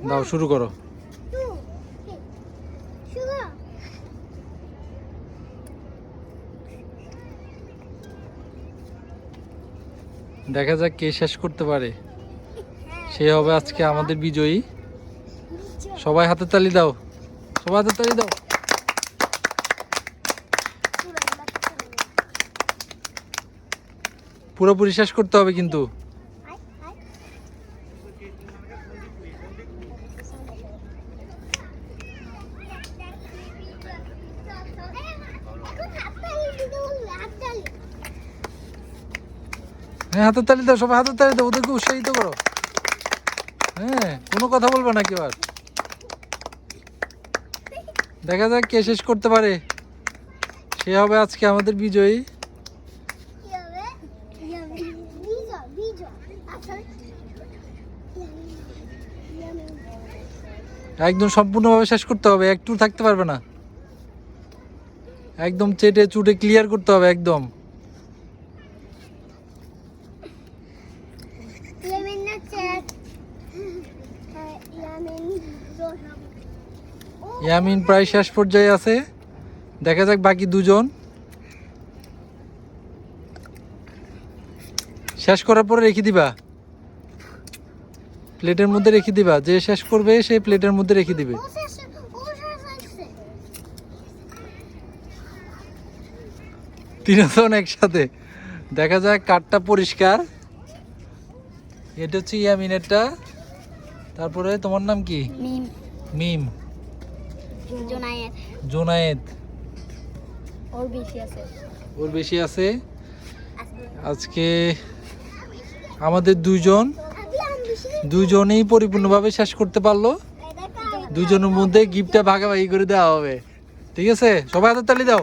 দাও শুরু করো। দেখা যাক কে শেষ করতে পারে, সে হবে আজকে আমাদের বিজয়ী। সবাই হাতে তালি দাও, সবাই হাতে তালি দাও। পুরোপুরি শেষ করতে হবে কিন্তু। হ্যাঁ হাতের তালি দাও, সবাই হাতের তালি দাও, ওদেরকে উৎসাহিত করো। হ্যাঁ কোনো কথা বলবে না কেউ আর। দেখা যাক কে শেষ করতে পারে, সে হবে আজকে আমাদের বিজয়ী। একদম সম্পূর্ণভাবে শেষ করতে হবে, একটু থাকতে পারবে না, একদম চেটে চুটে ক্লিয়ার করতে হবে একদম। ইয়ামিন প্রায় শেষ পর্যায়ে আছে, দেখা যাক বাকি দুজন। শেষ করার পরে রেখে দিবা, প্লেটের মধ্যে রেখে দিবা, যে শেষ করবে সেই প্লেটের মধ্যে রেখে দিবে। তিনজন একসাথে, দেখা যাক কাঠটা পরিষ্কার। এটা হচ্ছে ইয়ামিনেরটা, তারপরে তোমার নাম কি? মিম। জোনায়েদ। ওর বেশি আছে। আজকে আমাদের দুজনেই পরিপূর্ণভাবে শেষ করতে পারলো। দুজনের মধ্যে গিফটটা ভাগাভাগি করে দেওয়া হবে, ঠিক আছে? সবাই হাতে তালি দাও।